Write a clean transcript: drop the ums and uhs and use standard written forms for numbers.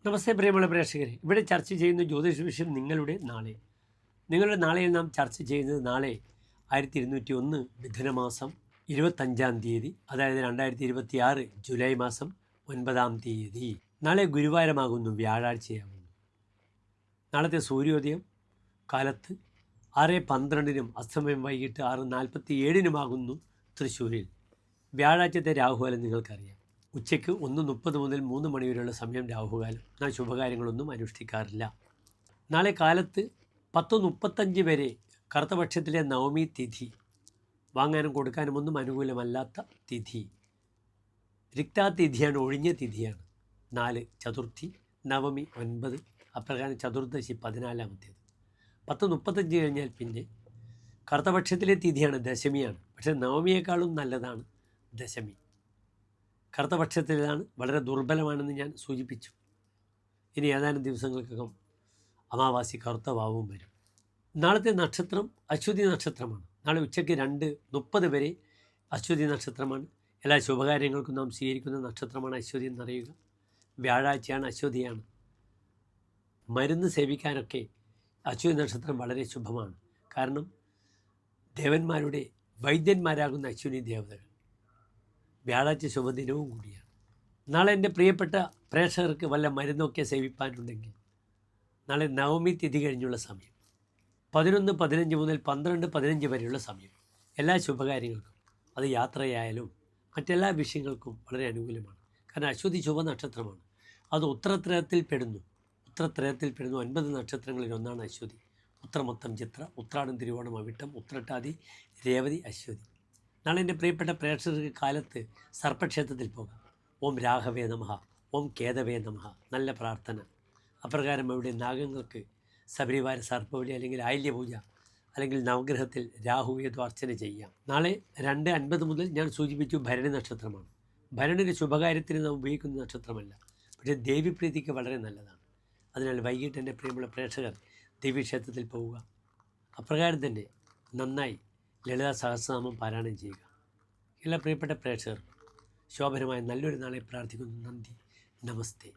നമസ്തേ പ്രിയമുള്ള പ്രേക്ഷകരെ, ഇവിടെ ചർച്ച ചെയ്യുന്ന ജ്യോതിഷ വിഷയം നിങ്ങളുടെ നാളെയിൽ നാം ചർച്ച ചെയ്യുന്നത് നാളെ 1201 മിഥുനമാസം 25-ാം തീയതി, അതായത് 2026 ജൂലൈ മാസം 9-ാം തീയതി. നാളെ ഗുരുവാരമാകുന്നു, വ്യാഴാഴ്ചയാകുന്നു. നാളത്തെ സൂര്യോദയം കാലത്ത് 6:12-നും അസ്തമയം വൈകിട്ട് 6:47-നുമാകുന്നു തൃശ്ശൂരിൽ. വ്യാഴാഴ്ചത്തെ രാഹുകാലം നിങ്ങൾക്കറിയാം. ഉച്ചയ്ക്ക് 1:30 മുതൽ 3 മണി വരെയുള്ള സമയം രാഹുകാലം. നാം ശുഭകാര്യങ്ങളൊന്നും അനുഷ്ഠിക്കാറില്ല. നാളെ കാലത്ത് 10:35 വരെ കറുത്തപക്ഷത്തിലെ നവമി തിഥി, വാങ്ങാനും കൊടുക്കാനും ഒന്നും അനുകൂലമല്ലാത്ത തിഥി. രിക്താതിഥിയാണ്, ഒഴിഞ്ഞ തിഥിയാണ്. 4 ചതുർത്ഥി, നവമി 9, അപ്രകാരം ചതുർദശി 14-ാമത്തേത്. 10:35 കഴിഞ്ഞാൽ പിന്നെ കറുത്തപക്ഷത്തിലെ തിഥിയാണ്, ദശമിയാണ്. പക്ഷേ നവമിയേക്കാളും നല്ലതാണ് ദശമി. കറുത്തപക്ഷത്തിലാണ്, വളരെ ദുർബലമാണെന്ന് ഞാൻ സൂചിപ്പിച്ചു. ഇനി ഏതാനും ദിവസങ്ങൾക്കകം അമാവാസി കറുത്ത വാവും വരും. നാളത്തെ നക്ഷത്രം അശ്വതി നക്ഷത്രമാണ്. നാളെ ഉച്ചയ്ക്ക് 2:30 വരെ അശ്വതി നക്ഷത്രമാണ്. എല്ലാ ശുഭകാര്യങ്ങൾക്കും നാം സ്വീകരിക്കുന്ന നക്ഷത്രമാണ് അശ്വതി എന്നറിയുക. വ്യാഴാഴ്ചയാണ്, അശ്വതിയാണ്. മരുന്ന് സേവിക്കാനൊക്കെ അശ്വതി നക്ഷത്രം വളരെ ശുഭമാണ്. കാരണം ദേവന്മാരുടെ വൈദ്യന്മാരാകുന്ന അശ്വിനി ദേവതകൾ. വ്യാഴാഴ്ച ശുഭദിനവും കൂടിയാണ്. നാളെ എൻ്റെ പ്രിയപ്പെട്ട പ്രേക്ഷകർക്ക് വല്ല മരുന്നൊക്കെ സേവിപ്പാനുണ്ടെങ്കിൽ നാളെ നവമി തിഥി കഴിഞ്ഞുള്ള സമയം 11:15 മുതൽ 12:15 വരെയുള്ള സമയം എല്ലാ ശുഭകാര്യങ്ങൾക്കും, അത് യാത്രയായാലും മറ്റെല്ലാ വിഷയങ്ങൾക്കും വളരെ അനുകൂലമാണ്. കാരണം അശ്വതി ശുഭനക്ഷത്രമാണ്. അത് ഉത്രത്രയത്തിൽ പെടുന്നു. 9 നക്ഷത്രങ്ങളിൽ ഒന്നാണ് അശ്വതി. ഉത്രമൊത്തം ചിത്ര, ഉത്രാടം, തിരുവോണം, അവിട്ടം, ഉത്രട്ടാതി, രേവതി, അശ്വതി. നാളെ എൻ്റെ പ്രിയപ്പെട്ട പ്രേക്ഷകർക്ക് കാലത്ത് സർപ്പക്ഷേത്രത്തിൽ പോകാം. ഓം രാഘവേ നമഃ, ഓം കേതവേ നമഃ, നല്ല പ്രാർത്ഥന. അപ്രകാരം അവിടെ നാഗങ്ങൾക്ക് ശബരിവാര സർപ്പബലി അല്ലെങ്കിൽ ആയില്യപൂജ അല്ലെങ്കിൽ നവഗ്രഹത്തിൽ രാഹുവേദോ അർച്ചന ചെയ്യാം. നാളെ 2:50 മുതൽ ഞാൻ സൂചിപ്പിച്ചു ഭരണി നക്ഷത്രമാണ്. ഭരണിയുടെ ശുഭകാര്യത്തിന് നാം ഉപയോഗിക്കുന്ന നക്ഷത്രമല്ല, പക്ഷേ ദേവീപ്രീതിക്ക് വളരെ നല്ലതാണ്. അതിനാൽ വൈകിട്ട് എൻ്റെ പ്രിയമുള്ള പ്രേക്ഷകർ ദേവീക്ഷേത്രത്തിൽ പോവുക. അപ്രകാരം തന്നെ നന്നായി ലളിതാ സഹസ്രനാമം പാരായണം ചെയ്യുക. എല്ലാ പ്രിയപ്പെട്ട പ്രേക്ഷകർക്കും ശോഭനമായ നല്ലൊരു നാളെ പ്രാർത്ഥിക്കുന്നു. നന്ദി, നമസ്തേ.